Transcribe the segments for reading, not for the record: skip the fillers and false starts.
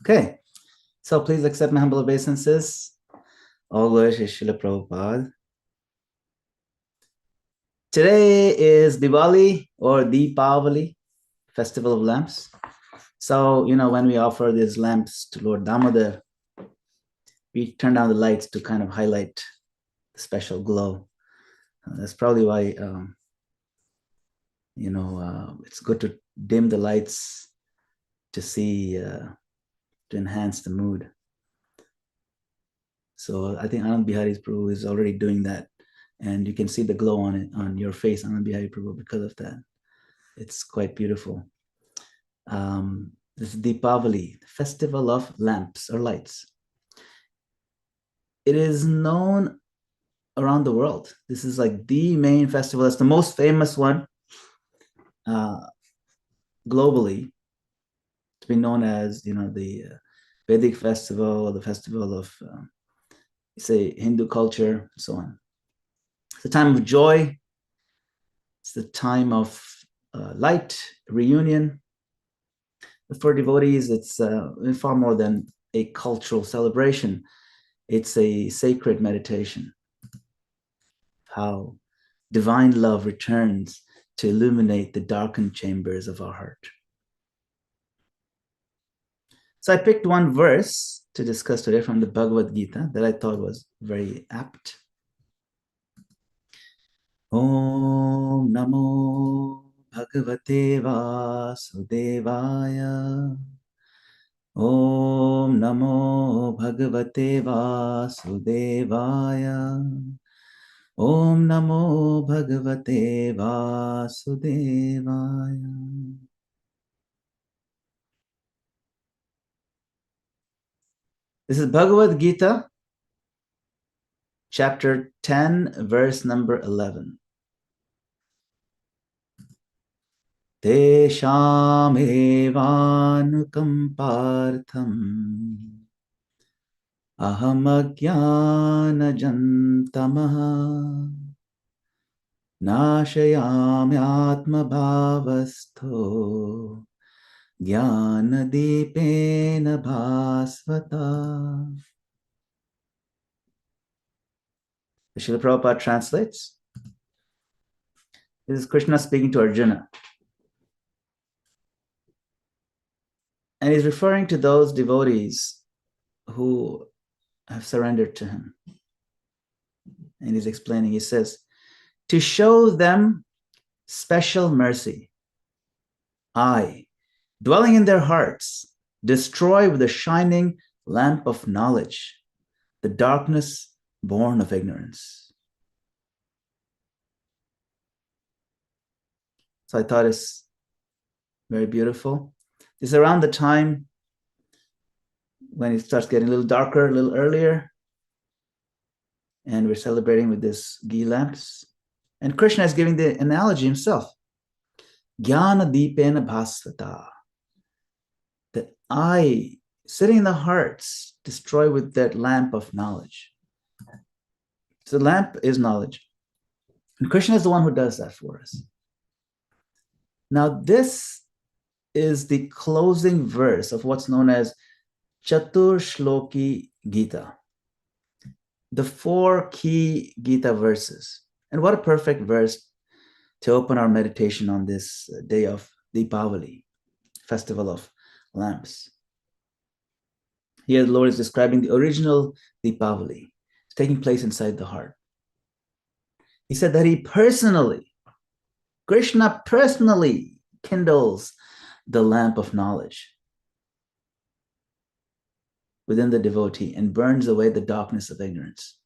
Okay, so please accept my humble obeisances. All glory to Srila Prabhupada. Today is Diwali or Deepavali, Festival of Lamps. So, when we offer these lamps to Lord Damodar, we turn down the lights to kind of highlight the special glow. That's probably why, it's good to dim the lights to see, to enhance the mood. So I think Anand Bihari's Prabhu is already doing that. And you can see the glow on it, on your face, Anand Bihari Prabhu, because of that. It's quite beautiful. This is Deepavali, the festival of lamps or lights. It is known around the world. This is like the main festival. It's the most famous one globally. It's been known as, the Vedic festival, the festival of, say, Hindu culture, and so on. It's a time of joy. It's the time of light, reunion. But for devotees, it's far more than a cultural celebration. It's a sacred meditation. How divine love returns to illuminate the darkened chambers of our heart. So I picked one verse to discuss today from the Bhagavad Gita that I thought was very apt. Om Namo Bhagavate Vasudevaya. Om Namo Bhagavate Vasudevaya. Om Namo Bhagavate Vasudevaya. This is Bhagavad Gita, chapter 10, verse number 11. Tesham evanukampartham aham ajnanajantamah nashayami atmabhavastho Jnanadipena bhasvata. Srila Prabhupada translates. This is Krishna speaking to Arjuna. And he's referring to those devotees who have surrendered to him. And he's explaining, he says, to show them special mercy, I, dwelling in their hearts, destroy with the shining lamp of knowledge the darkness born of ignorance. So I thought it's very beautiful. It's around the time when it starts getting a little darker, a little earlier, and we're celebrating with this ghee lamps. And Krishna is giving the analogy himself. Jnana Dipena Bhasvata. That I, sitting in the hearts, destroy with that lamp of knowledge. So the lamp is knowledge. And Krishna is the one who does that for us. Now, this is the closing verse of what's known as Chatur Shloki Gita, the 4 key Gita verses. And what a perfect verse to open our meditation on this day of Deepavali, festival of lamps. Here the Lord is describing the original Deepavali. It's taking place inside the heart. He said that Krishna personally kindles the lamp of knowledge within the devotee and burns away the darkness of ignorance.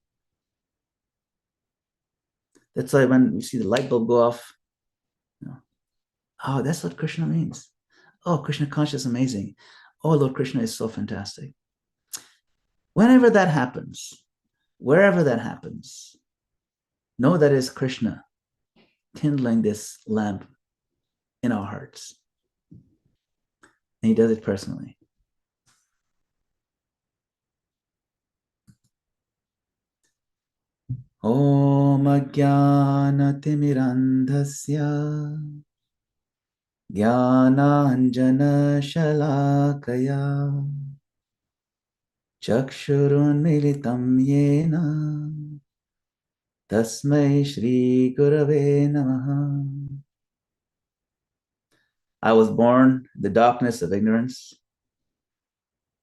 That's why when we see the light bulb go off, oh, that's what Krishna means. Oh, Krishna consciousness is amazing. Oh, Lord Krishna is so fantastic. Whenever that happens, wherever that happens, know that is Krishna kindling this lamp in our hearts. And he does it personally. Om Ajnana Timirandhasya Jnananjana Shalakaya Chakshurunmilitam yena tasmai Shri Gurave Namaha. I was born in the darkness of ignorance,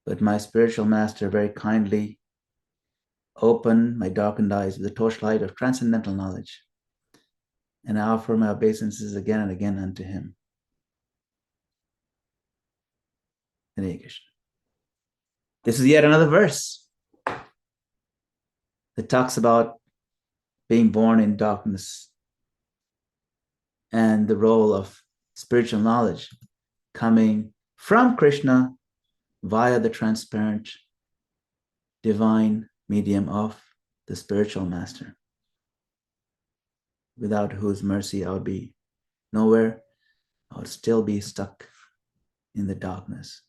but my spiritual master very kindly opened my darkened eyes with the torchlight of transcendental knowledge, and I offer my obeisances again and again unto him. Hare Krishna. This is yet another verse that talks about being born in darkness and the role of spiritual knowledge coming from Krishna via the transparent divine medium of the spiritual master, without whose mercy I would be nowhere. I would still be stuck in the darkness.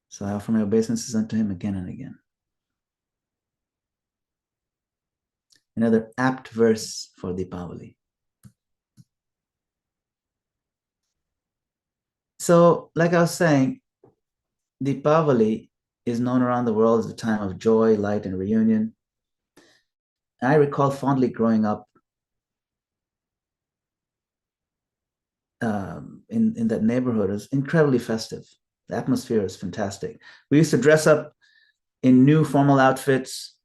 So I offer my obeisances unto him again and again. Another apt verse for Diwali. So, like I was saying, Diwali is known around the world as a time of joy, light, and reunion. I recall fondly growing up in that neighborhood. It was incredibly festive. The atmosphere was fantastic. We used to dress up in new formal outfits.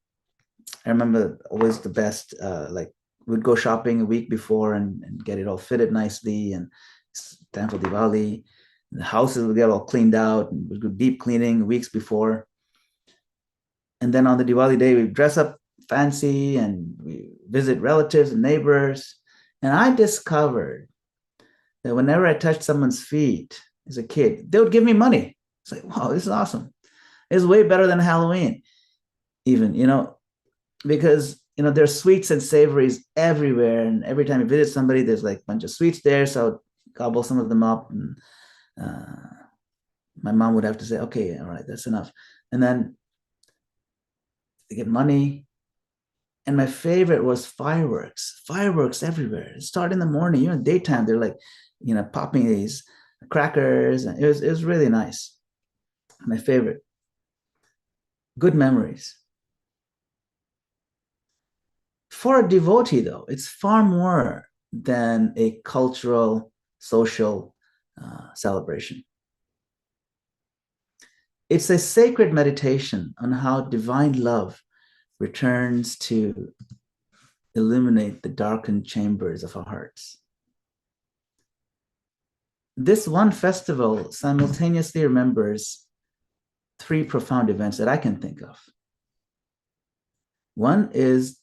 I remember always the best, like we'd go shopping a week before and get it all fitted nicely, and it's time for Diwali. The houses would get all cleaned out, and we'd do deep cleaning weeks before. And then on the Diwali day, we dress up fancy and we visit relatives and neighbors. And I discovered that whenever I touched someone's feet as a kid, they would give me money. It's like, wow, this is awesome. It's way better than Halloween, even, because, there's sweets and savories everywhere. And every time you visit somebody, there's like a bunch of sweets there. So I would gobble some of them up. And my mom would have to say, okay, all right, that's enough. And then they get money. And my favorite was fireworks everywhere. Start in the morning, daytime, they're like, popping these crackers. And it was really nice. My favorite. Good memories. For a devotee, though, it's far more than a cultural, social celebration. It's a sacred meditation on how divine love returns to illuminate the darkened chambers of our hearts. This one festival simultaneously remembers three profound events that I can think of. One is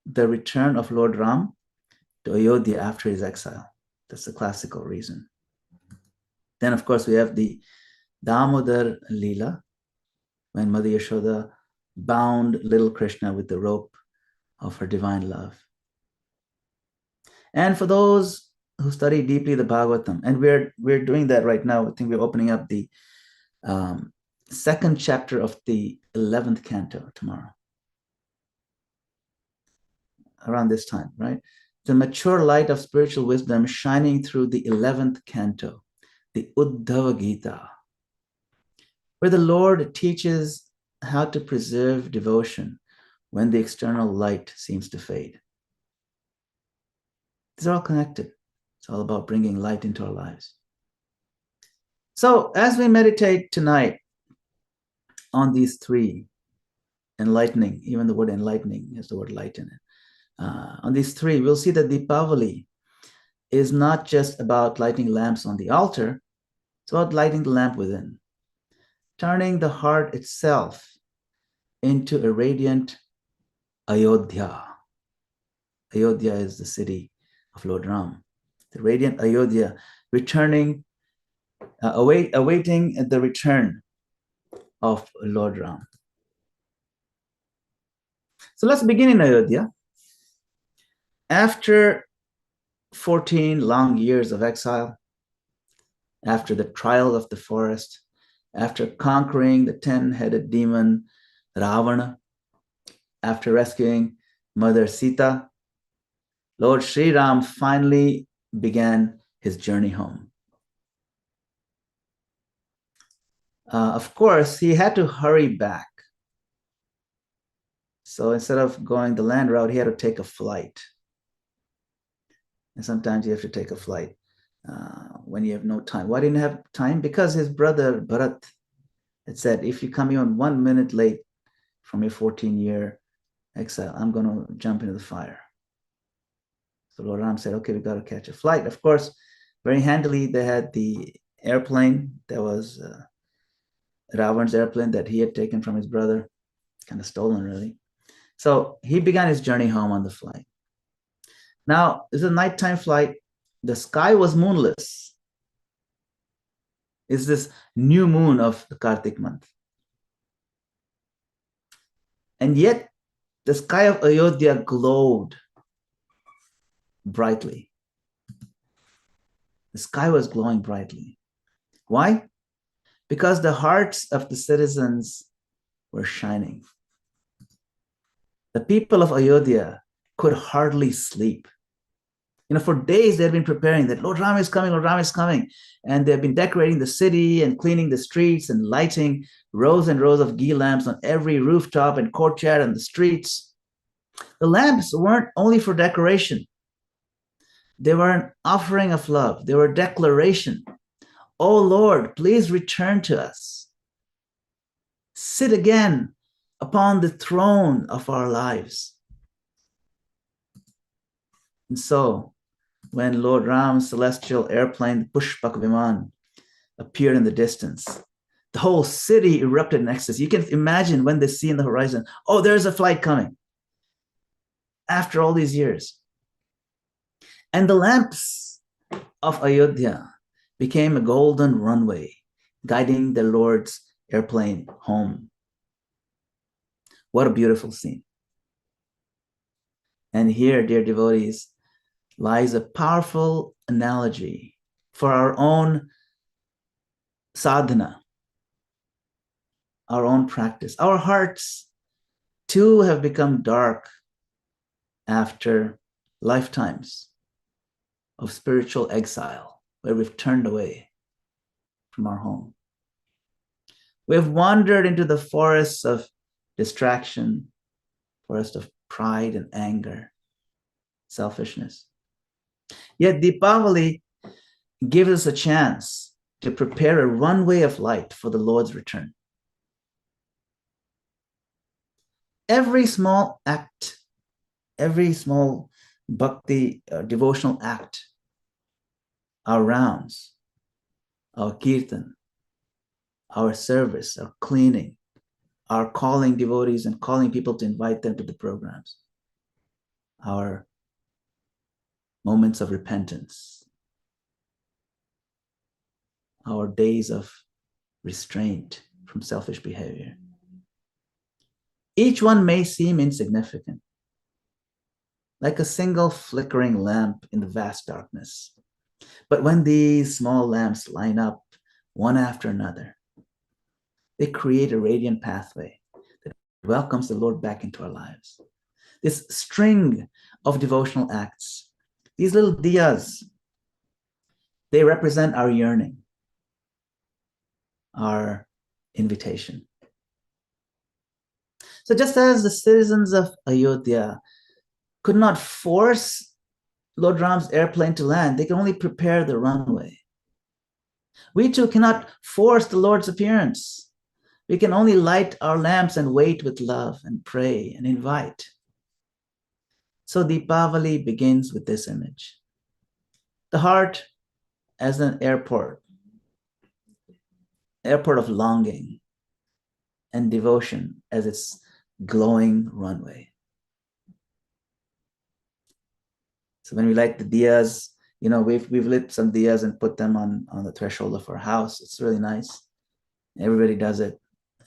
the return of Lord Ram to Ayodhya after his exile. That's the classical reason. Then, of course, we have the Damodar Leela, when Mother Yashoda bound little Krishna with the rope of her divine love. And for those who study deeply the Bhagavatam, and we're doing that right now. I think we're opening up the second chapter of the 11th canto tomorrow, around this time, right? The mature light of spiritual wisdom shining through the 11th canto, the Uddhava Gita, where the Lord teaches how to preserve devotion when the external light seems to fade. These are all connected. It's all about bringing light into our lives. So as we meditate tonight on these three, enlightening, even the word enlightening has the word light in it. On these three, we'll see that Deepavali is not just about lighting lamps on the altar, it's about lighting the lamp within, turning the heart itself into a radiant Ayodhya. Ayodhya is the city of Lord Ram. The radiant Ayodhya, returning, awaiting the return of Lord Ram. So let's begin in Ayodhya. After 14 long years of exile, after the trial of the forest, after conquering the 10-headed demon Ravana, after rescuing Mother Sita, Lord Sri Ram finally began his journey home. Of course, he had to hurry back. So instead of going the land route, he had to take a flight. And sometimes you have to take a flight when you have no time. Why didn't he have time? Because his brother Bharat had said, if you come even 1 minute late from your 14-year exile, I'm going to jump into the fire. So Lord Ram said, okay, we got to catch a flight. Of course, very handily, they had the airplane that was Ravan's airplane that he had taken from his brother, kind of stolen, really. So he began his journey home on the flight. Now, it's a nighttime flight. The sky was moonless. It's this new moon of the Kartik month. And yet, the sky of Ayodhya glowed brightly. The sky was glowing brightly. Why? Because the hearts of the citizens were shining. The people of Ayodhya could hardly sleep. For days they've been preparing that Lord Ram is coming, Lord Ram is coming. And they've been decorating the city and cleaning the streets and lighting rows and rows of ghee lamps on every rooftop and courtyard and the streets. The lamps weren't only for decoration. They were an offering of love. They were a declaration. Oh Lord, please return to us. Sit again upon the throne of our lives. And so, when Lord Ram's celestial airplane, the Pushpak Viman, appeared in the distance, the whole city erupted in ecstasy. You can imagine when they see in the horizon, oh, there's a flight coming. After all these years. And the lamps of Ayodhya became a golden runway, guiding the Lord's airplane home. What a beautiful scene. And here, dear devotees, lies a powerful analogy for our own sadhana, our own practice. Our hearts too have become dark after lifetimes of spiritual exile, where we've turned away from our home. We've wandered into the forests of distraction, forest of pride and anger, selfishness. Yet Deepavali gives us a chance to prepare a runway of light for the Lord's return. Every small act, every small bhakti, devotional act, our rounds, our kirtan, our service, our cleaning, our calling devotees and calling people to invite them to the programs, our moments of repentance, our days of restraint from selfish behavior. Each one may seem insignificant, like a single flickering lamp in the vast darkness. But when these small lamps line up one after another, they create a radiant pathway that welcomes the Lord back into our lives. This string of devotional acts, these little diyas, they represent our yearning, our invitation. So just as the citizens of Ayodhya could not force Lord Ram's airplane to land, they can only prepare the runway. We too cannot force the Lord's appearance. We can only light our lamps and wait with love and pray and invite. So Deepavali begins with this image. The heart as an airport of longing, and devotion as its glowing runway. So when we light the diyas, we've lit some diyas and put them on the threshold of our house. It's really nice. Everybody does it,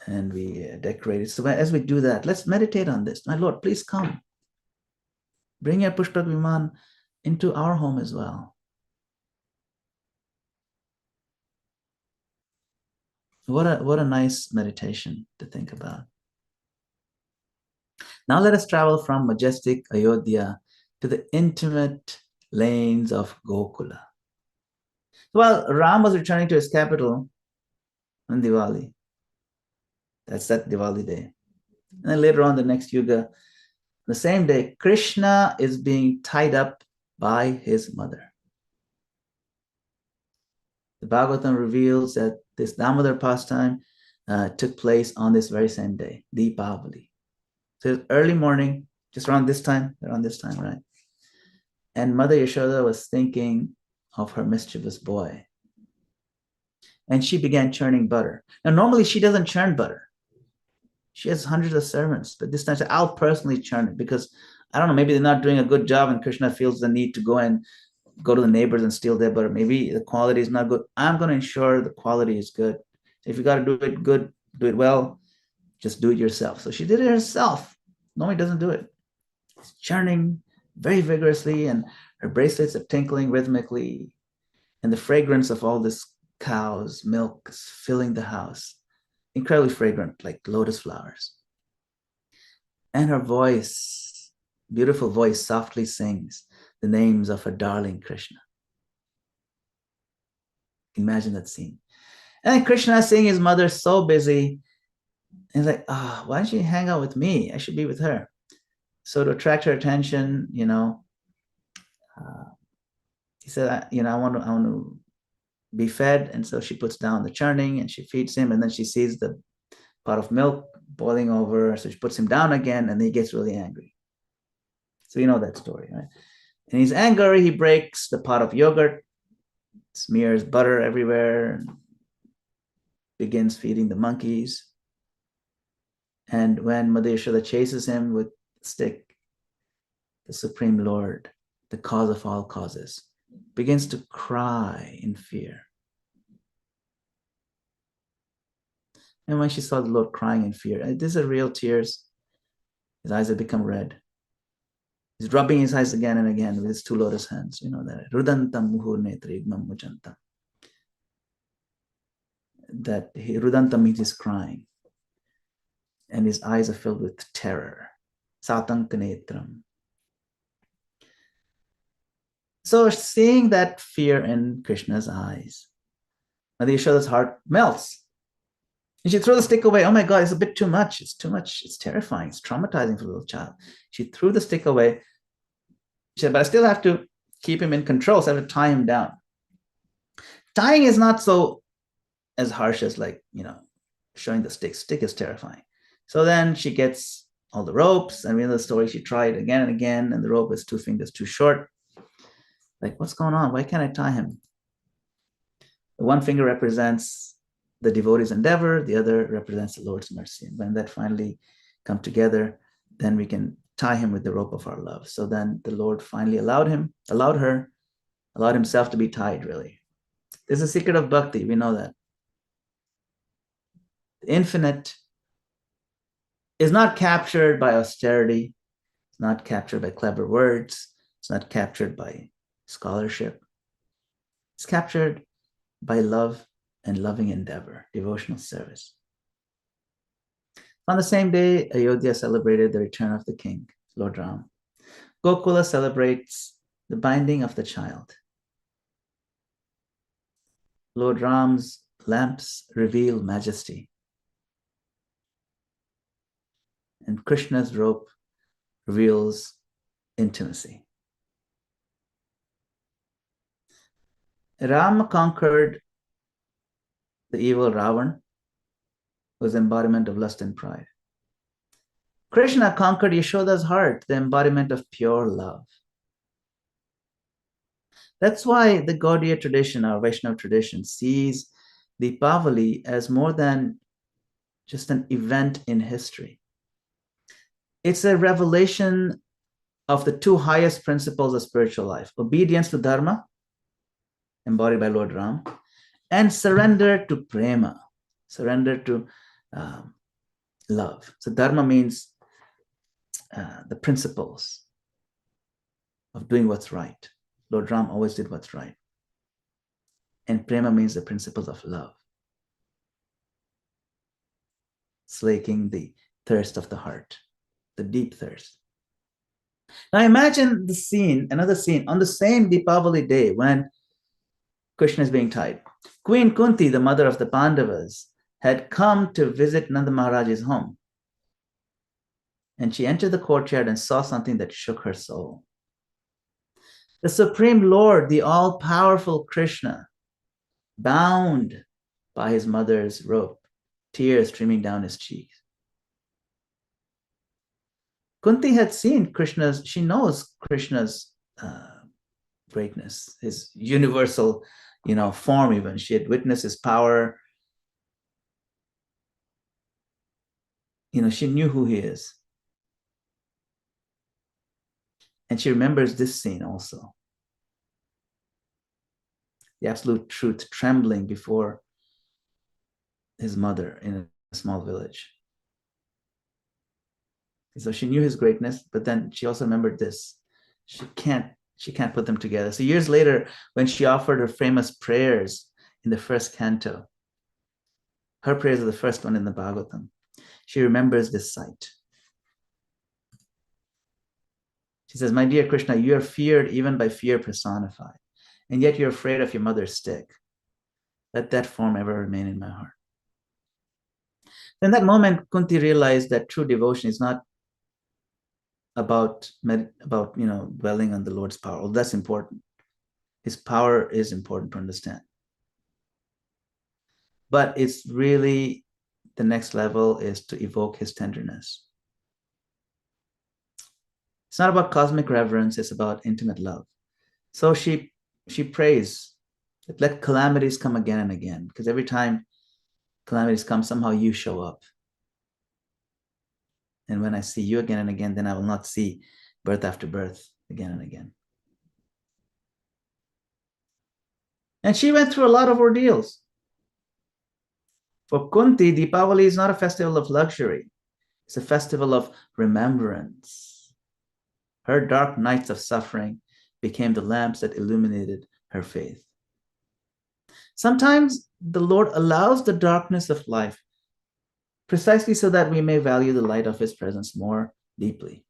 and we decorate it. So as we do that, let's meditate on this. My Lord, please come. Bring your Pushpak Viman into our home as well. What a nice meditation to think about. Now let us travel from majestic Ayodhya to the intimate lanes of Gokula. While Ram was returning to his capital, on Diwali. That's that Diwali day. And then later on, the next yuga, the same day, Krishna is being tied up by his mother. The Bhagavatam reveals that this Damodar pastime took place on this very same day, Deepavali. So it's early morning, just around this time, right? And Mother Yashoda was thinking of her mischievous boy. And she began churning butter. Now, normally she doesn't churn butter. She has hundreds of servants, but this time she said, I'll personally churn it because I don't know, maybe they're not doing a good job and Krishna feels the need to go to the neighbors and steal their butter. Maybe the quality is not good. I'm going to ensure the quality is good. If you got to do it good, do it well, just do it yourself. So she did it herself. Normally doesn't do it. It's churning very vigorously and her bracelets are tinkling rhythmically. And the fragrance of all this cow's milk is filling the house. Incredibly fragrant, like lotus flowers. And her voice, beautiful voice, softly sings the names of her darling Krishna. Imagine that scene. And then Krishna seeing his mother so busy, and he's like, why don't you hang out with me? I should be with her. So to attract her attention, he said, I want to be fed. And so she puts down the churning and she feeds him. And then she sees the pot of milk boiling over. So she puts him down again and he gets really angry. So you know that story, right? In his anger, he breaks the pot of yogurt, smears butter everywhere, begins feeding the monkeys. And when Mother Yashoda chases him with a stick, the Supreme Lord, the cause of all causes, begins to cry in fear. And when she saw the Lord crying in fear, these are real tears. His eyes had become red. He's rubbing his eyes again and again with his two lotus hands. You know that. Rudantam muhur netri igmam mujantam. That Rudantam means he's crying. And his eyes are filled with terror. Satankanetram. So seeing that fear in Krishna's eyes, Mother Yashoda's heart melts. And she threw the stick away. Oh my God, it's a bit too much. It's too much. It's terrifying. It's traumatizing for a little child. She threw the stick away. She said, but I still have to keep him in control. So I have to tie him down. Tying is not so as harsh as showing the stick. Stick is terrifying. So then she gets all the ropes. And we know the story. She tried again and again. And the rope is 2 fingers too short. Like, what's going on? Why can't I tie him? The 1 finger represents the devotee's endeavor, the other represents the Lord's mercy. And when that finally come together, then we can tie him with the rope of our love. So then the Lord finally allowed himself to be tied, really. There's a secret of bhakti, we know that. The infinite is not captured by austerity, it's not captured by clever words, it's not captured by scholarship. It's captured by love and loving endeavor, devotional service. On the same day, Ayodhya celebrated the return of the king, Lord Ram. Gokula celebrates the binding of the child. Lord Ram's lamps reveal majesty. And Krishna's rope reveals intimacy. Rama conquered the evil Ravan, was the embodiment of lust and pride. Krishna conquered Yashoda's heart, the embodiment of pure love. That's why the Gaudiya tradition, our Vaishnava tradition, sees Deepavali as more than just an event in history. It's a revelation of the 2 highest principles of spiritual life: obedience to Dharma, embodied by Lord Ram, and surrender to prema, surrender to love. So Dharma means the principles of doing what's right. Lord Ram always did what's right. And prema means the principles of love, slaking the thirst of the heart, the deep thirst. Now imagine the scene, another scene, on the same Deepavali day when Krishna is being tied. Queen Kunti, the mother of the Pandavas, had come to visit Nanda Maharaj's home. And she entered the courtyard and saw something that shook her soul. The Supreme Lord, the all-powerful Krishna, bound by his mother's rope, tears streaming down his cheeks. Kunti had seen Krishna's, she knows Krishna's greatness, his universal, form even. She had witnessed his power. She knew who he is. And she remembers this scene also. The absolute truth trembling before his mother in a small village. So she knew his greatness, but then she also remembered this. She can't put them together. So years later, when she offered her famous prayers in the first canto, her prayers are the first one in the Bhagavatam, she remembers this sight. She says, "My dear Krishna, you are feared even by fear personified, and yet you're afraid of your mother's stick. Let that form ever remain in my heart." In that moment, Kunti realized that true devotion is not about dwelling on the Lord's power. Well, that's important. His power is important to understand. But it's really, the next level is to evoke his tenderness. It's not about cosmic reverence, it's about intimate love. So she prays that let calamities come again and again, because every time calamities come, somehow you show up. And when I see you again and again, then I will not see birth after birth again and again. And she went through a lot of ordeals. For Kunti, Deepavali is not a festival of luxury. It's a festival of remembrance. Her dark nights of suffering became the lamps that illuminated her faith. Sometimes the Lord allows the darkness of life precisely so that we may value the light of his presence more deeply.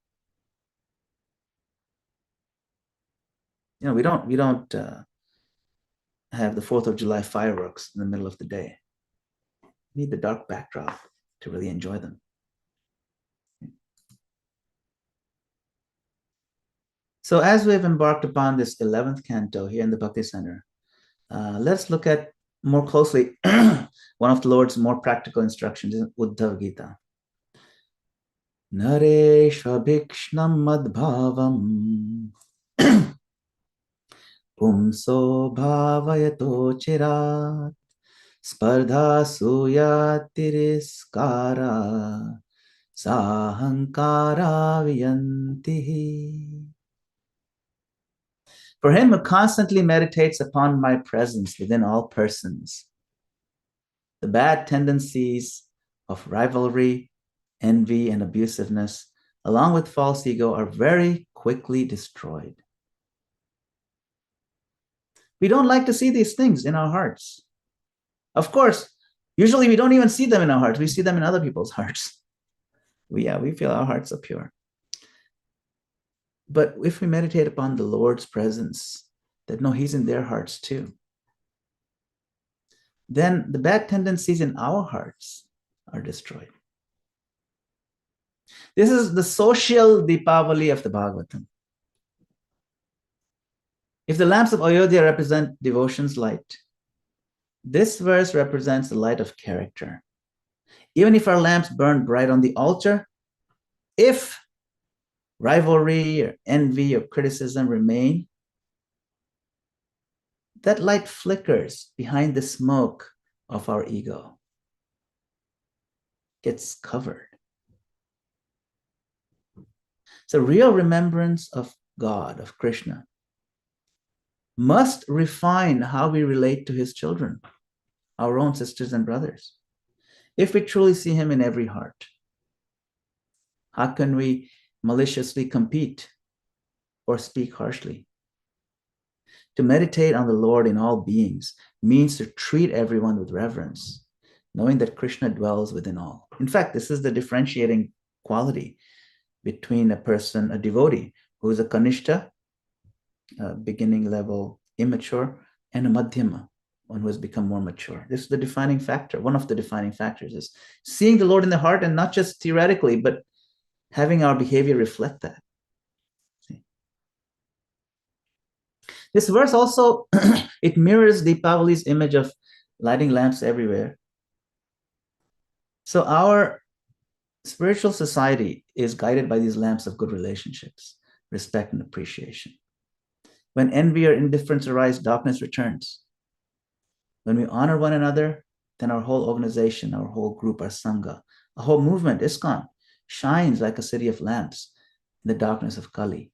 We don't have the 4th of July fireworks in the middle of the day. We need the dark backdrop to really enjoy them. So as we've embarked upon this 11th canto here in the Bhakti Center, let's look at more closely one of the Lord's more practical instructions in Uddhav Gita. Nareshva bhikshnam madbhavam pumso bhavayato chirat spardha suyatiriskara sahankara viyantihi. For him who constantly meditates upon my presence within all persons, the bad tendencies of rivalry, envy, and abusiveness, along with false ego, are very quickly destroyed. We don't like to see these things in our hearts. Of course, usually we don't even see them in our hearts. We see them in other people's hearts. We feel our hearts are pure. But if we meditate upon the Lord's presence, that no, he's in their hearts too, then the bad tendencies in our hearts are destroyed. This is the social Deepavali of the Bhagavatam. If the lamps of Ayodhya represent devotion's light, this verse represents the light of character. Even if our lamps burn bright on the altar, if rivalry or envy or criticism remain, that light flickers behind the smoke of our ego, gets covered. So real remembrance of God, of Krishna, must refine how we relate to his children, our own sisters and brothers. If we truly see him in every heart, how can we maliciously compete or speak harshly? To meditate on the Lord in all beings means to treat everyone with reverence, knowing that Krishna dwells within all. In fact, this is the differentiating quality between a person, a devotee, who is a Kanishta, beginning level immature, and a Madhyama, one who has become more mature. This is the defining factor. One of the defining factors is seeing the Lord in the heart, and not just theoretically, but having our behavior reflect that. See? This verse also, it mirrors Deepavali's image of lighting lamps everywhere. So our spiritual society is guided by these lamps of good relationships, respect, and appreciation. When envy or indifference arise, darkness returns. When we honor one another, then our whole organization, our whole group, our Sangha, our whole movement, ISKCON, shines like a city of lamps in the darkness of Kali.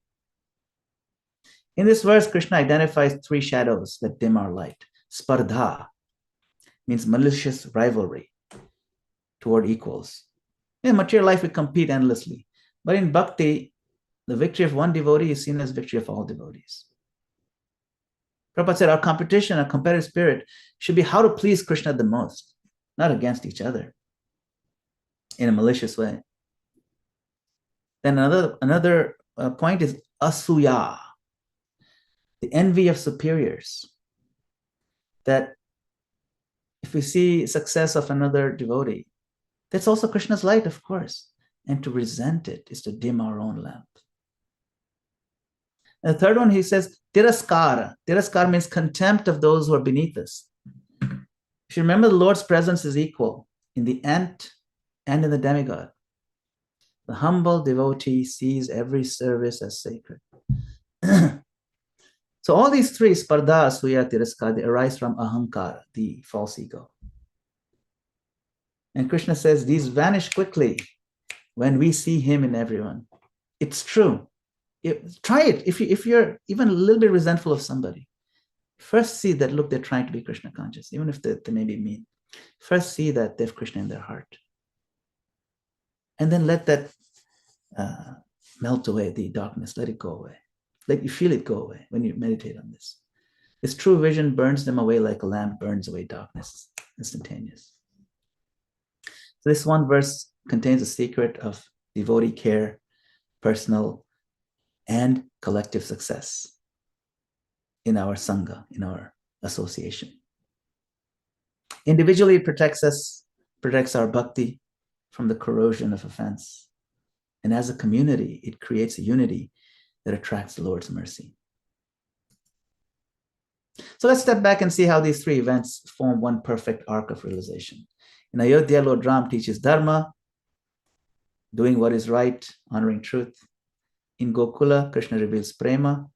In this verse, Krishna identifies three shadows that dim our light. Spardha means malicious rivalry toward equals. In material life, we compete endlessly. But in bhakti, the victory of one devotee is seen as victory of all devotees. Prabhupada said our competition, our competitive spirit should be how to please Krishna the most, not against each other in a malicious way. Then another point is asuya, the envy of superiors. That if we see success of another devotee, that's also Krishna's light, of course. And to resent it is to dim our own lamp. And the third one, he says, tiraskara. Tiraskara means contempt of those who are beneath us. If you remember, the Lord's presence is equal in the ant and in the demigod. The humble devotee sees every service as sacred. So all these three, spardha, asuya, tiraskara, they arise from ahankara, the false ego. And Krishna says these vanish quickly when we see him in everyone. It's true. Try it. If you're even a little bit resentful of somebody, first see that, look, they're trying to be Krishna conscious, even if they may be mean. First see that they have Krishna in their heart. And then let that melt away, the darkness, let it go away. Let you feel it go away when you meditate on this. This true vision burns them away like a lamp burns away darkness, instantaneous. So this one verse contains a secret of devotee care, personal and collective success in our Sangha, in our association. Individually, it protects our bhakti from the corrosion of offense. And as a community, it creates a unity that attracts the Lord's mercy. So let's step back and see how these three events form one perfect arc of realization. In Ayodhya, Lord Ram teaches dharma, doing what is right, honoring truth. In Gokula, Krishna reveals prema,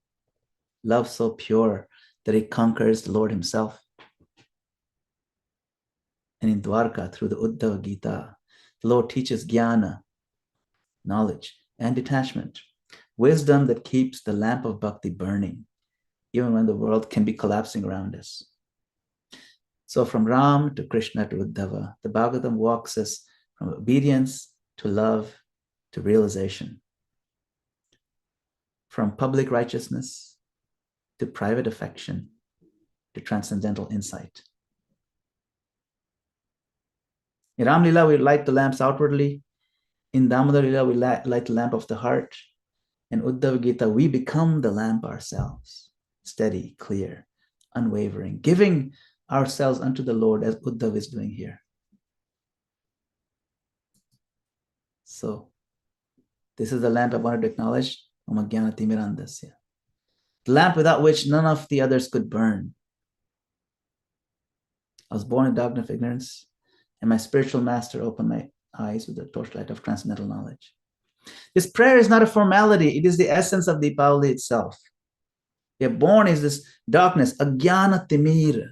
love so pure that it conquers the Lord himself. And in Dwarka, through the Uddhava Gita, the Lord teaches jnana, knowledge, and detachment, wisdom that keeps the lamp of bhakti burning, even when the world can be collapsing around us. So from Ram to Krishna to Uddhava, the Bhagavatam walks us from obedience to love to realization. From public righteousness to private affection to transcendental insight. In Ram Lila, we light the lamps outwardly. In Damodar Lila, we light the lamp of the heart. In Uddhava Gita, we become the lamp ourselves, steady, clear, unwavering, giving ourselves unto the Lord as Uddhava is doing here. So, this is the lamp I wanted to acknowledge. The lamp without which none of the others could burn. I was born in darkness of ignorance, and my spiritual master opened my eyes with the torchlight of transcendental knowledge. This prayer is not a formality, it is the essence of Deepavali itself. We are born is this darkness, ajnana timir,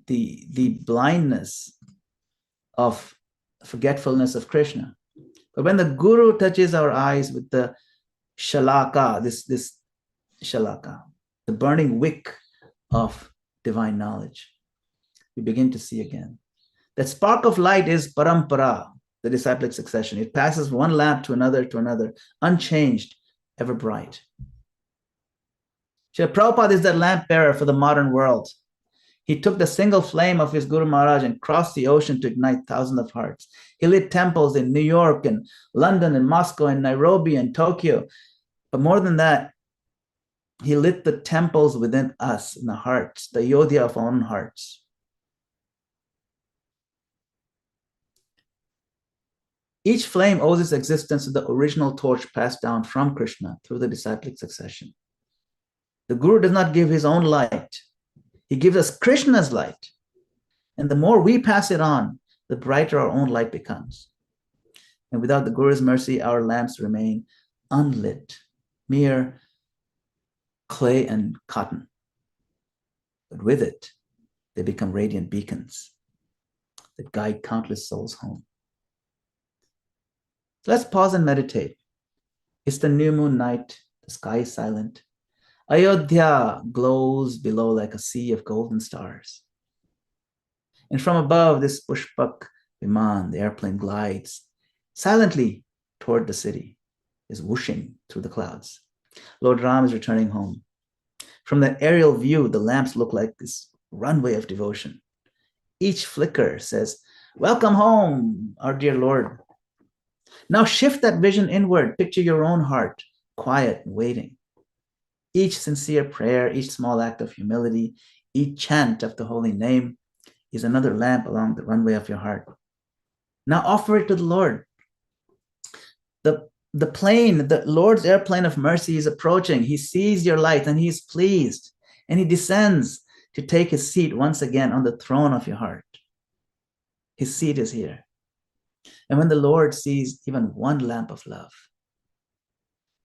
the blindness of forgetfulness of Krishna. But when the Guru touches our eyes with the shalaka, this shalaka, the burning wick of divine knowledge, we begin to see again. That spark of light is parampara, the disciplic succession. It passes one lamp to another, unchanged, ever bright. Srila Prabhupada is that lamp bearer for the modern world. He took the single flame of his Guru Maharaj and crossed the ocean to ignite thousands of hearts. He lit temples in New York and London and Moscow and Nairobi and Tokyo. But more than that, He lit the temples within us, in the hearts, the Ayodhya of our own hearts. Each flame owes its existence to the original torch passed down from Krishna through the disciplic succession. The Guru does not give his own light. He gives us Krishna's light. And the more we pass it on, the brighter our own light becomes. And without the Guru's mercy, our lamps remain unlit, mere clay and cotton. But with it, they become radiant beacons that guide countless souls home. Let's pause and meditate. It's the new moon night. The sky is silent. Ayodhya glows below like a sea of golden stars. And from above, this Pushpak Viman, the airplane, glides silently toward the city, is whooshing through the clouds. Lord Ram is returning home. From the aerial view, the lamps look like this runway of devotion. Each flicker says, "Welcome home, our dear Lord." Now shift that vision inward. Picture your own heart, quiet and waiting. Each sincere prayer, each small act of humility, each chant of the holy name is another lamp along the runway of your heart. Now offer it to the Lord. The plane, the Lord's airplane of mercy is approaching. He sees your light and he is pleased. And he descends to take his seat once again on the throne of your heart. His seat is here. And when the Lord sees even one lamp of love,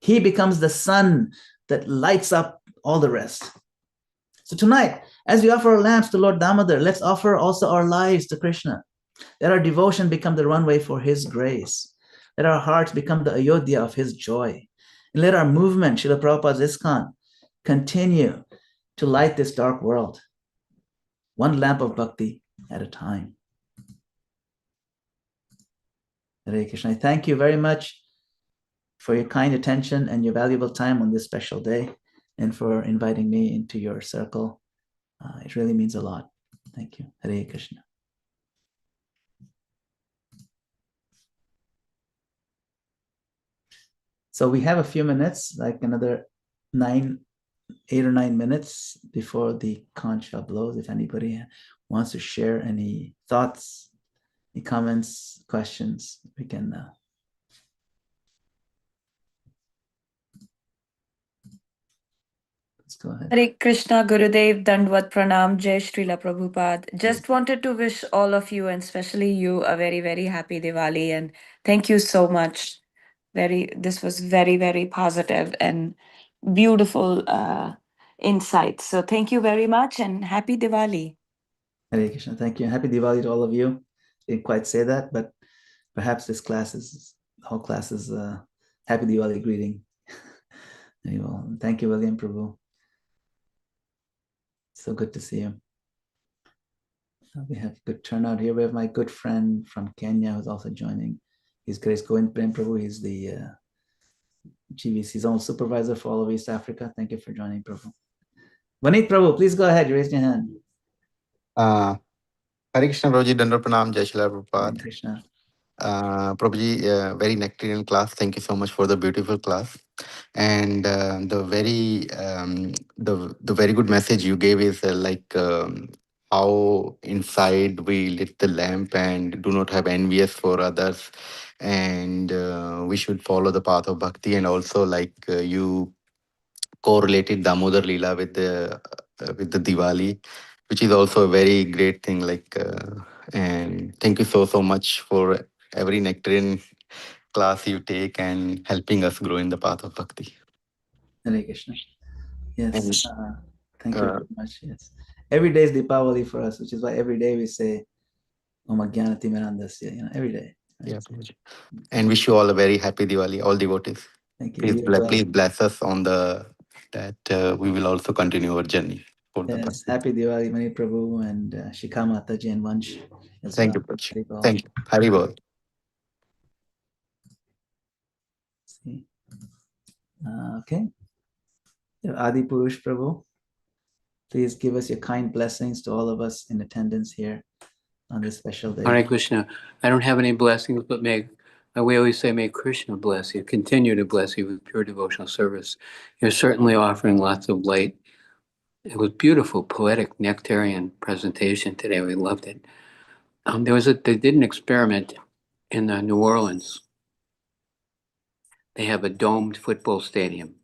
he becomes the sun that lights up all the rest. So tonight, as we offer our lamps to Lord Damodar, let's offer also our lives to Krishna. Let our devotion become the runway for his grace. Let our hearts become the Ayodhya of his joy. And let our movement, Srila Prabhupada's ISKCON, continue to light this dark world, one lamp of bhakti at a time. Hare Krishna. I thank you very much for your kind attention and your valuable time on this special day, and for inviting me into your circle. It really means a lot. Thank you. Hare Krishna. So we have a few minutes, like another 8 or 9 minutes before the concha blows. If anybody wants to share any thoughts, any comments, questions, we can. Let's go ahead. Hare Krishna, Gurudev, Dandvat Pranam, Jai Srila Prabhupada. Just wanted to wish all of you, and especially you, a very, very happy Diwali. And thank you so much. This was very, very positive and beautiful insights. So thank you very much and happy Diwali. Hare Krishna. Thank you. Happy Diwali to all of you. Didn't quite say that, but perhaps this class is, whole class is happy Diwali greeting. Anyway, thank you, William Prabhu. So good to see you. We have good turnout here. We have my good friend from Kenya who's also joining. He's Grace Govind Prem Prabhu. He's the GVC's own supervisor for all of East Africa. Thank you for joining, Prabhu. Vanit Prabhu, please go ahead. You raised your hand. Hare Krishna, Prabhuji, Dandar Pranam, Jai Srila Hare Prabhupada. Krishna. Prabhuji, very nectarian class. Thank you so much for the beautiful class. And the very good message you gave is how inside we lit the lamp and do not have envious for others, and we should follow the path of bhakti. And also, you correlated Damodar Leela with the Diwali, which is also a very great thing. And thank you so much for every nectarian class you take and helping us grow in the path of bhakti. Hare Krishna. Yes. And, Thank you very much. Yes. Every day is Deepavali for us, which is why every day we say Om Ajnanati Mirandasya, every day. Right? yeah, Prabhuji. And wish you all a very happy Diwali, all devotees. Thank you. Please, You as well. please bless us on that we will also continue our journey. For the Yes. bhakti. Happy Diwali, Mani Prabhu and Shikha Mataji and Vansh as Thank well. you, Prabhuji. Hari Bol. Thank you. Hari Bol. See. Okay. Adi Purush Prabhu, please give us your kind blessings to all of us in attendance here on this special day. Hare Krishna. I don't have any blessings, but may We always say, may Krishna bless you, continue to bless you with pure devotional service. You're certainly offering lots of light. It was beautiful, poetic, nectarian presentation today. We loved it. They did an experiment in New Orleans. They have a domed football stadium.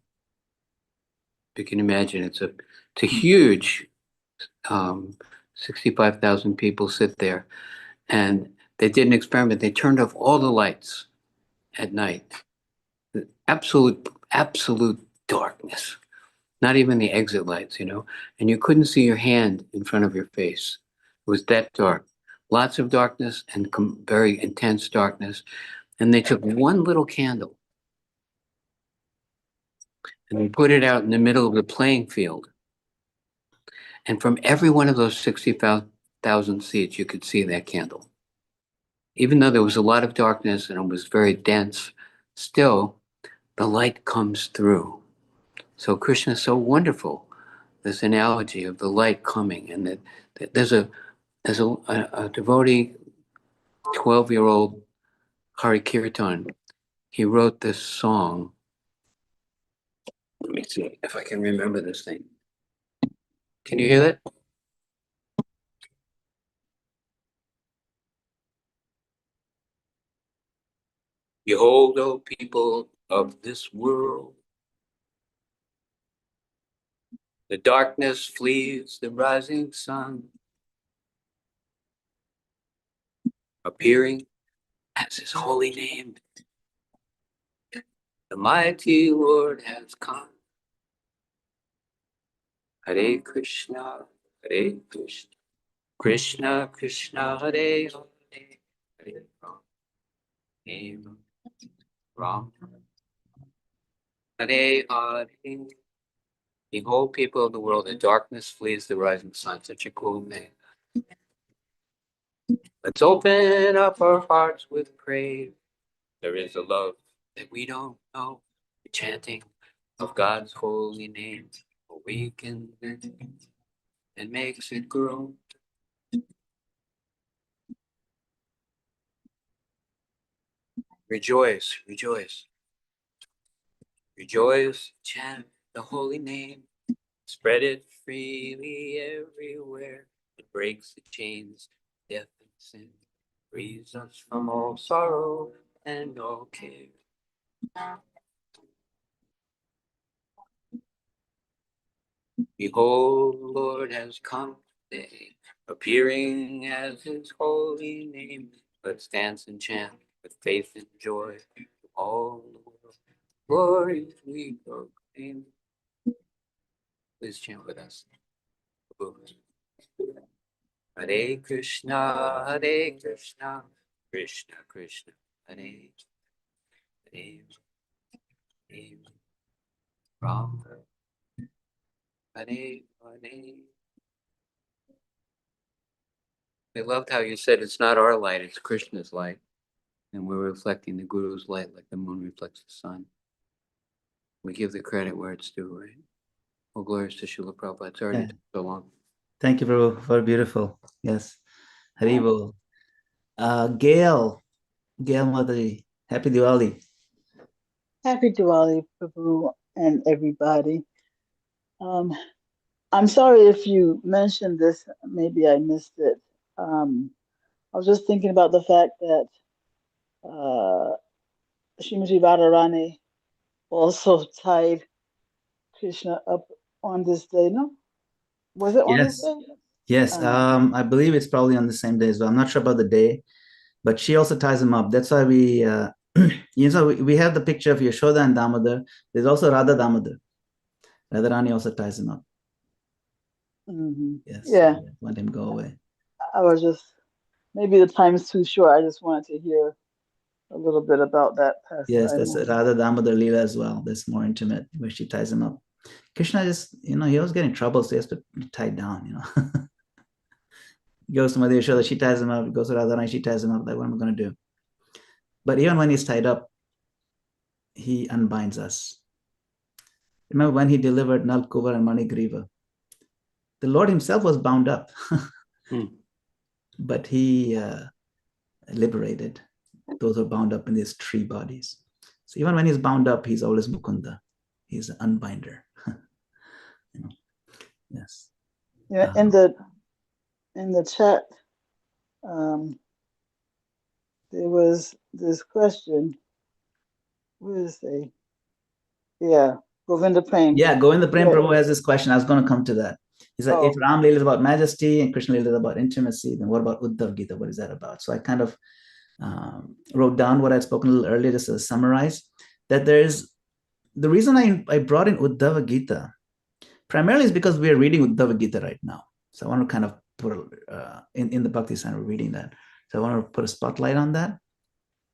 You can imagine it's a huge, 65,000 people sit there. And they did an experiment. They turned off all the lights at night. Absolute darkness. Not even the exit lights, and you couldn't see your hand in front of your face. It was that dark. Lots of darkness and very intense darkness. And they took one little candle and they put it out in the middle of the playing field. And from every one of those 60,000 seats, you could see that candle. Even though there was a lot of darkness and it was very dense, still the light comes through. So Krishna is so wonderful. This analogy of the light coming, and that there's a devotee, 12-year-old Hari Kirtan. He wrote this song. Let me see if I can remember this thing. Can you hear that? Behold, O people of this world, the darkness flees the rising sun, appearing as his holy name. The mighty Lord has come. Hare Krishna, Hare Krishna, Krishna Krishna, Hare Hare, Hare Ram, Hare Hare. Behold, people of the world, the darkness flees the rising sun. Such a cool name. Let's open up our hearts with praise. There is a love that we don't know. The chanting of God's holy name awakens and makes it grow. Rejoice, rejoice. Rejoice, chant the holy name. Spread it freely everywhere. It breaks the chains, death and sin. Frees us from all sorrow and all care. Behold, the Lord has come today, appearing as his holy name. Let's dance and chant with faith and joy to all the world. Glory we proclaim. Please chant with us. Hare Krishna, Hare Krishna, Krishna Krishna, Hare Hare, Hare Ram, Hare Hare. I loved how you said it's not our light, it's Krishna's light. And we're reflecting the Guru's light like the moon reflects the sun. We give the credit where it's due, right? Well, glories to Srila Prabhupada. It's already so long. Thank you, Prabhu, for beautiful. Yes. Haribol. Gail Mataji, happy Diwali. Happy Diwali, Prabhu, and everybody. I'm sorry if you mentioned this, maybe I missed it. I was just thinking about the fact that Srimati Radharani also tied Krishna up on this day, no? Was it on this Yes. day? Yes. I believe it's probably on the same day as well. I'm not sure about the day, but she also ties him up. That's why we, we have the picture of Yashoda and Damodar. There's also Radha Damodar. Radharani also ties him up. Mm-hmm. Yes. Yeah. Let him go away. I was just, maybe the time's too short. I just wanted to hear a little bit about that pastime. Yes, that's a Radha Damodar Leela as well. That's more intimate, where she ties him up. Krishna just, he was getting trouble, so he has to tie down, He goes to Mother Yashoda, she ties him up. He goes to Radharani, she ties him up. Like, what am I going to do? But even when he's tied up, he unbinds us. Remember when he delivered Nalkuvar and Manigriva? The Lord himself was bound up, but he liberated those are bound up in these three bodies. So even when he's bound up, he's always Mukunda. He's an unbinder. You know? Yes. Yeah, in the chat, there was this question. Where is they? Yeah, Govinda Prem. Yeah, Govinda Prem Yeah. Prabhu has this question. I was going to come to that. He said, if Ram Leela is about majesty and Krishna Leela is about intimacy, then what about Uddhav Gita? What is that about? So I kind of wrote down what I'd spoken a little earlier, just to summarize, that there's the reason I brought in Uddhava Gita primarily is because we are reading Uddhava Gita right now. So I want to kind of put in the Bhakti Center, we're reading that. So I want to put a spotlight on that.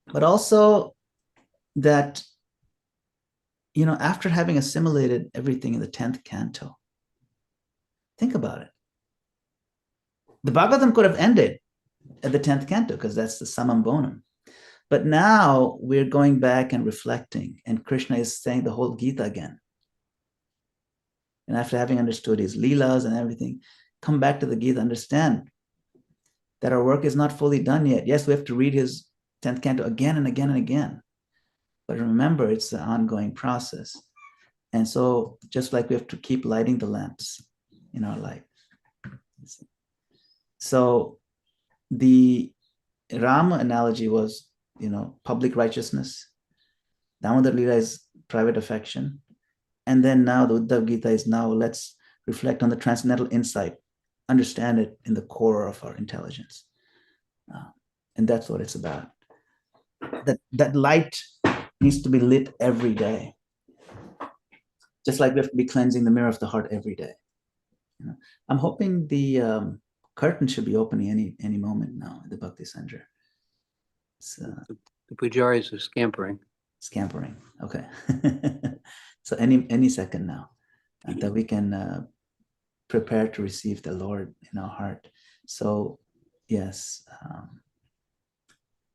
But also that, you know, after having assimilated everything in the 10th canto, think about it. The Bhagavatam could have ended at the 10th canto because that's the summum bonum. But now we're going back and reflecting, and Krishna is saying the whole Gita again. And after having understood his leelas and everything, come back to the Gita, understand that our work is not fully done yet. Yes, we have to read his 10th canto again and again and again. But remember, it's an ongoing process. And so just like we have to keep lighting the lamps in our life. So the Rama analogy was, you know, public righteousness. Damodar Leela is private affection. And then now the Uddhav Gita is now let's reflect on the transcendental insight, understand it in the core of our intelligence. And that's what it's about. That light needs to be lit every day. Just like we have to be cleansing the mirror of the heart every day. You know? I'm hoping the curtain should be opening any moment now at the Bhakti Center. The pujaris are scampering. Scampering, okay. So any second now, that we can prepare to receive the Lord in our heart. So yes,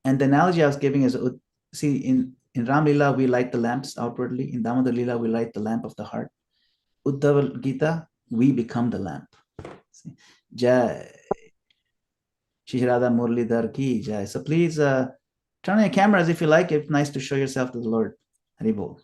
and the analogy I was giving is, see, in Ram Lila we light the lamps outwardly. In Damodar Lila we light the lamp of the heart. Uddhava Gita, we become the lamp. See? Jai Shri Radha Murlidhar ki Jai. So please turn on your cameras if you like. It's nice to show yourself to the Lord. Haribol.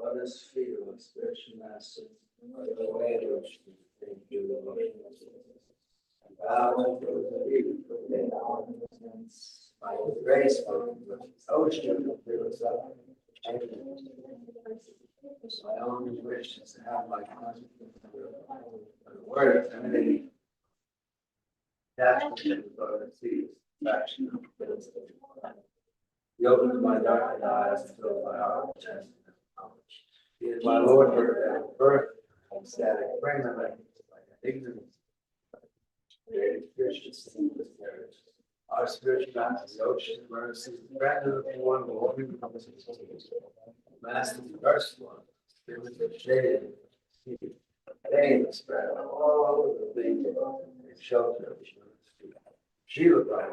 Let us feel the spiritual master. Thank you, Lord. By your grace, ocean of philosophy. My own wishes to have my consciousness the word emanating. That's what the sees. Action of philosophy. He opens my dark eyes and fills my heart with chest and knowledge. He is my Lord at birth, and static frame of like ignorance. Created Christians in this marriage. Our spiritual master is the ocean of mercy, the grand of the one, the Lord becomes his master, the first one, spirit of shade, pain, spread all the things of shelter. She looked right.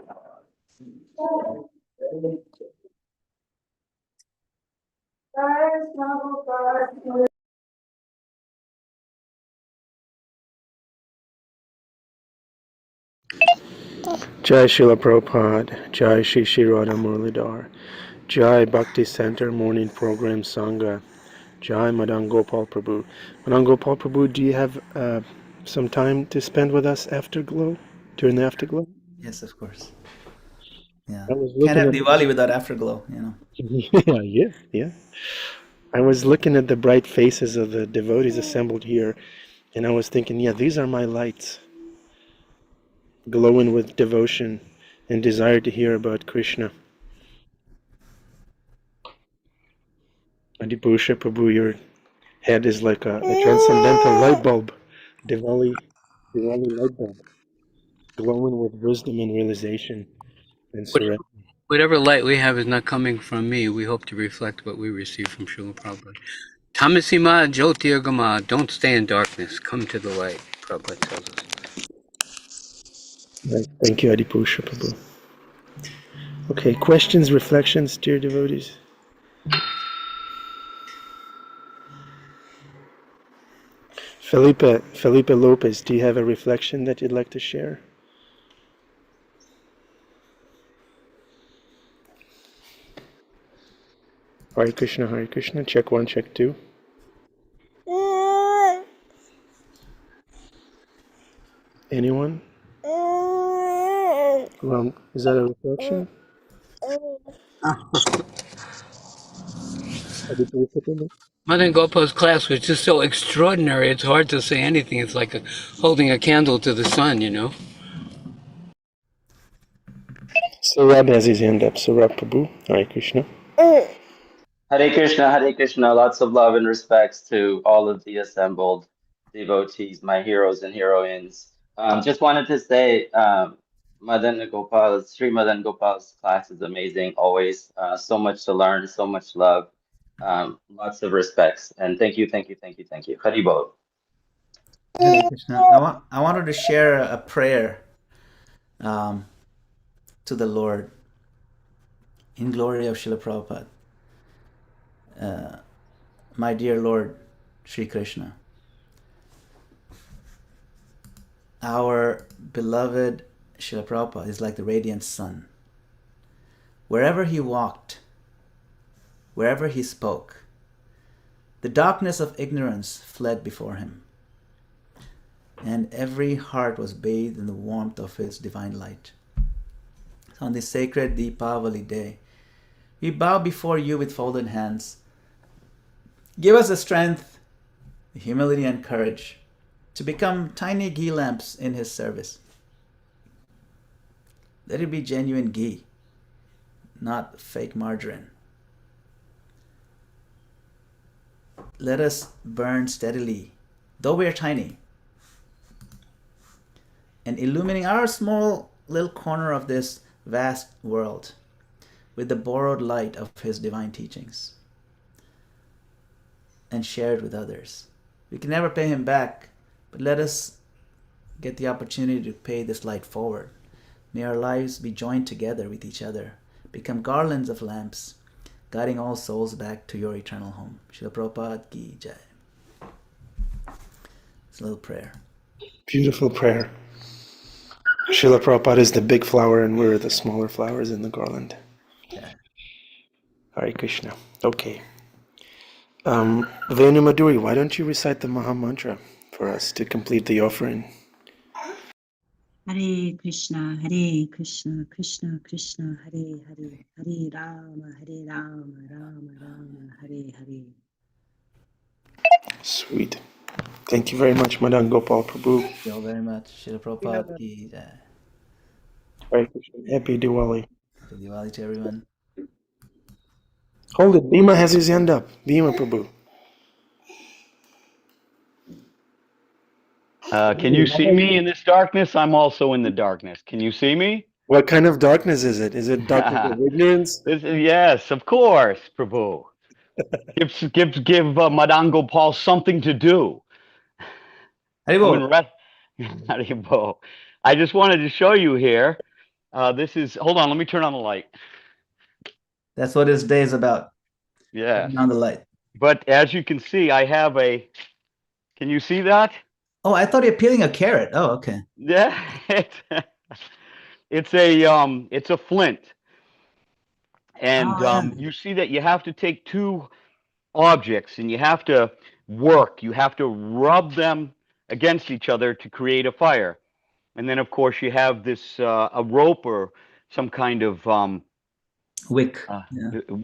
Jai Srila Prabhupada, Jai Shri Shri Radha Murlidhar, Jai Bhakti Center Morning Program Sangha, Jai Madan Gopal Prabhu. Madan Gopal Prabhu, do you have some time to spend with us afterglow, during the afterglow? Yes, of course. Yeah. I was Can't looking have at Diwali without afterglow, you know. yeah. I was looking at the bright faces of the devotees assembled here, and I was thinking, yeah, these are my lights, glowing with devotion and desire to hear about Krishna. Adipusha Prabhu, your head is like a transcendental light bulb, Diwali light bulb, glowing with wisdom and realization and surrender. Whatever light we have is not coming from me. We hope to reflect what we receive from Srila Prabhupada. Tamasima Jyotirgama, don't stay in darkness, come to the light, Prabhupada tells us. Right. Thank you, Adipusha Prabhu. Okay, questions, reflections, dear devotees? Felipe Lopez, do you have a reflection that you'd like to share? Hare Krishna, Hare Krishna. Check 1, check 2. Anyone? Is that a reflection? Madan Gopal's class was just so extraordinary. It's hard to say anything. It's like holding a candle to the sun, you know. Surab has his hand up. Surab Prabhu, Hare Krishna. Hare Krishna, lots of love and respects to all of the assembled devotees, my heroes and heroines. Just wanted to say, Sri Madan Gopal's class is amazing, always. So much to learn, so much love, lots of respects. And thank you, thank you, thank you, thank you. Haribol. Hare Krishna. I wanted to share a prayer to the Lord in glory of Srila Prabhupada. My dear Lord Sri Krishna, our beloved Srila Prabhupada is like the radiant sun. Wherever he walked, wherever he spoke, the darkness of ignorance fled before him, and every heart was bathed in the warmth of his divine light. So on this sacred Deepavali day, we bow before you with folded hands. Give us the strength, the humility, and courage to become tiny ghee lamps in his service. Let it be genuine ghee, not fake margarine. Let us burn steadily, though we are tiny, and illumining our small little corner of this vast world with the borrowed light of his divine teachings, and share it with others. We can never pay him back, but let us get the opportunity to pay this light forward. May our lives be joined together with each other, become garlands of lamps, guiding all souls back to your eternal home. Srila Prabhupada Ki Jai. It's a little prayer. Beautiful prayer. Srila Prabhupada is the big flower and we're the smaller flowers in the garland. Yeah. Hare Krishna. Okay. Venu Madhuri, why don't you recite the Maha Mantra for us to complete the offering? Hare Krishna, Krishna Krishna, Hare Hare, Hare Rama, Rama Rama, Hare Hare. Sweet. Thank you very much, Madan Gopal Prabhu. Thank you all very much. Srila Prabhupada Ki Jai. Hare Krishna. Happy Diwali. Happy Diwali to everyone. Hold it. Bhima has his hand up. Bhima Prabhu. Can you see me in this darkness? I'm also in the darkness. Can you see me? What kind of darkness is it? Is it darkness of ignorance? Yes, of course, Prabhu. Give Madan Gopal something to do. Haribol. Haribol. I just wanted to show you here. This is, hold on, let me turn on the light. That's what this day is about. Yeah. Turn on the light. But as you can see, I have can you see that? Oh, I thought you're peeling a carrot. Oh, okay. Yeah. It's a flint. And you see that you have to take two objects and you have to work. You have to rub them against each other to create a fire. And then, of course, you have this a rope or some kind of wick.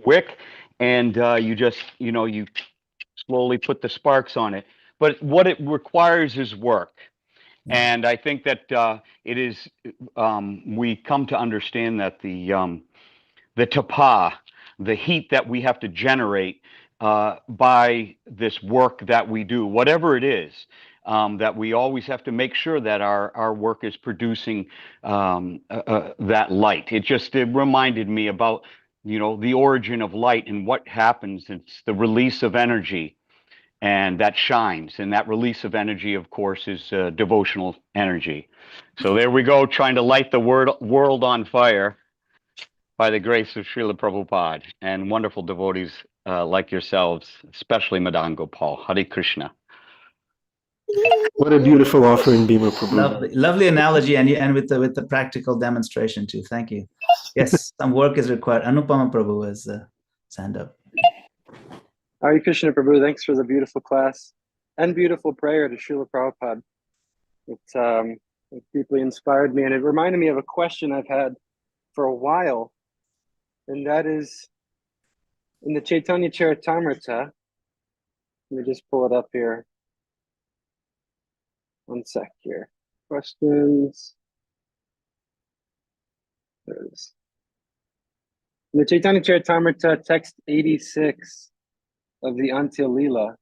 Wick, and you just you slowly put the sparks on it. But what it requires is work. And I think that it is. We come to understand that the tapa, the heat that we have to generate by this work that we do, whatever it is, that we always have to make sure that our work is producing that light. It reminded me about the origin of light and what happens. It's the release of energy. And that shines. And that release of energy, of course, is devotional energy. So there we go, trying to light the world on fire by the grace of Srila Prabhupada and wonderful devotees like yourselves, especially Madan Gopal. Hare Krishna. What a beautiful offering, Bhima Prabhu. Lovely analogy, and with the practical demonstration too. Thank you. Yes, some work is required. Anupama Prabhu has hand up. Hare Krishna Prabhu, thanks for the beautiful class and beautiful prayer to Srila Prabhupada. It deeply inspired me, and it reminded me of a question I've had for a while, and that is in the Chaitanya Charitamrita. Let me just pull it up here. One sec here. Questions. There it is. In the Chaitanya Charitamrita, text 86 of the Antya Leela,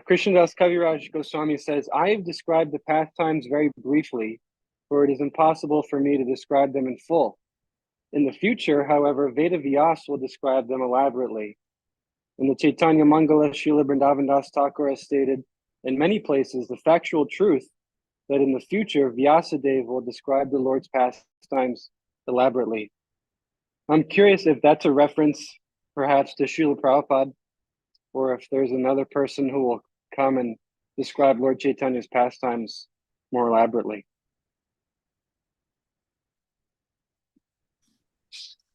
Krishnadas Kaviraj Goswami says, I have described the pastimes very briefly, for it is impossible for me to describe them in full. In the future, however, Veda Vyas will describe them elaborately. In the Chaitanya Mangala, Srila Vrindavan Das Thakur has stated in many places the factual truth that in the future, Vyasadeva will describe the Lord's pastimes elaborately. I'm curious if that's a reference perhaps to Srila Prabhupada, or if there's another person who will come and describe Lord Chaitanya's pastimes more elaborately.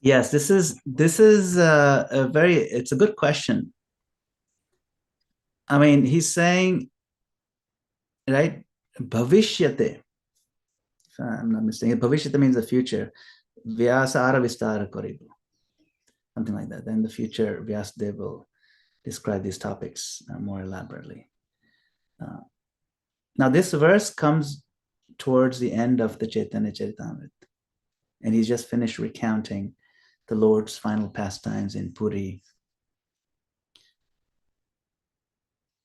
Yes, this is it's a good question. I mean, he's saying, right, bhavishyate. If I'm not mistaken, bhavishyate means the future. Vyasara vistara koribu. Something like that. Then the future, Vyasadeva will describe these topics more elaborately. Now, this verse comes towards the end of the Chaitanya Charitamrita, and he's just finished recounting the Lord's final pastimes in Puri.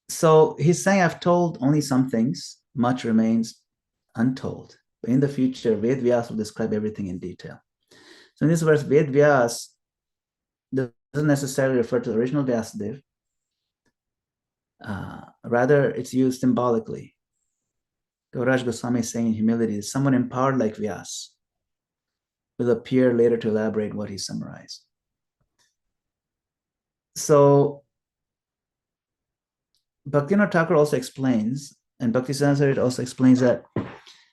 So he's saying, I've told only some things, much remains untold. But in the future, Ved Vyas will describe everything in detail. So in this verse, Ved Vyas doesn't necessarily refer to the original Vyasadeva. Rather, it's used symbolically. Gauraj Goswami is saying in humility, someone empowered like Vyas will appear later to elaborate what he summarized. So Bhaktivinoda Thakur also explains, and Bhaktisiddhanta Saraswati also explains that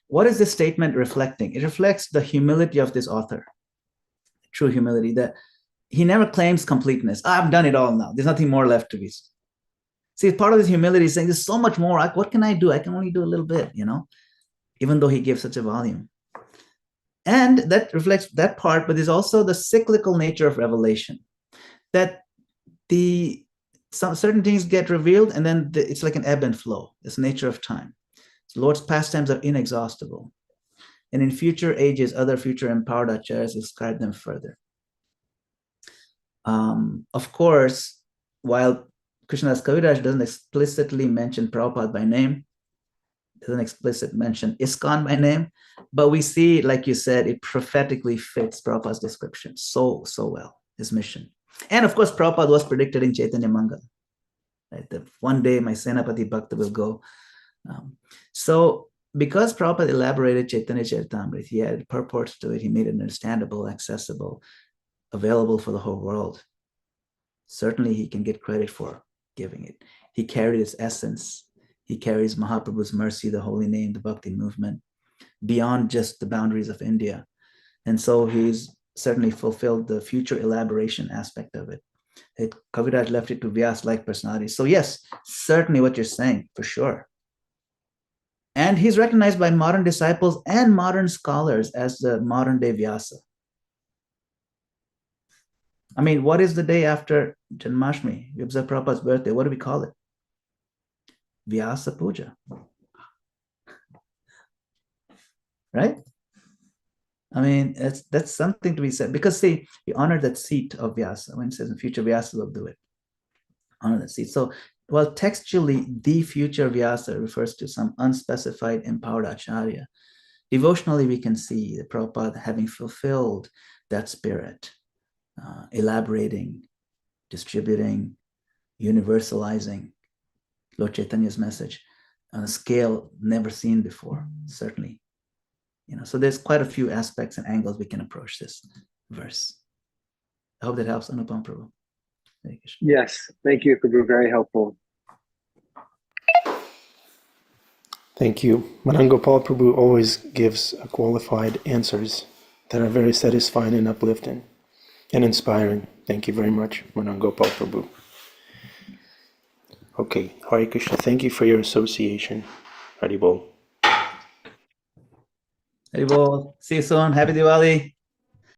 what is this statement reflecting? It reflects the humility of this author, true humility, that he never claims completeness. I've done it all now. There's nothing more left to be. See, part of his humility is saying there's so much more. What can I do? I can only do a little bit, even though he gives such a volume. And that reflects that part, but there's also the cyclical nature of revelation, that some certain things get revealed and then it's like an ebb and flow. It's the nature of time. So Lord's pastimes are inexhaustible. And in future ages, other future empowered acharyas describe them further. Of course, while Krishnadas Kaviraj doesn't explicitly mention Prabhupada by name, doesn't explicitly mention ISKCON by name, but we see, like you said, it prophetically fits Prabhupada's description so well, his mission. And of course, Prabhupada was predicted in Chaitanya Mangala, right? That one day my Senapati Bhakta will go. So because Prabhupada elaborated Chaitanya Charitamrita, he added purports to it, he made it understandable, accessible, available for the whole world. Certainly he can get credit for giving it. He carried its essence. He carries Mahaprabhu's mercy, the holy name, the bhakti movement, beyond just the boundaries of India. And so he's certainly fulfilled the future elaboration aspect of it. Kaviraj left it to Vyas-like personalities. So yes, certainly what you're saying, for sure. And he's recognized by modern disciples and modern scholars as the modern day Vyasa. I mean, what is the day after Janmashtami? We observe Prabhupada's birthday. What do we call it? Vyasa Puja. Right? I mean, that's something to be said. Because see, we honor that seat of Vyasa. When it says in future Vyasa will do it. Honor that seat. So while textually the future Vyasa refers to some unspecified empowered acharya, devotionally we can see the Prabhupada having fulfilled that spirit, elaborating, distributing, universalizing Lord Chaitanya's message on a scale never seen before, certainly. So there's quite a few aspects and angles we can approach this verse. I hope that helps, Anupam Prabhu. Yes, thank you, Prabhu. Very helpful. Thank you. Madan Gopala Prabhu always gives qualified answers that are very satisfying and uplifting and inspiring. Thank you very much, Madan Gopala Prabhu. Okay, Hare Krishna. Thank you for your association. Haribol. Haribol. See you soon. Happy Diwali.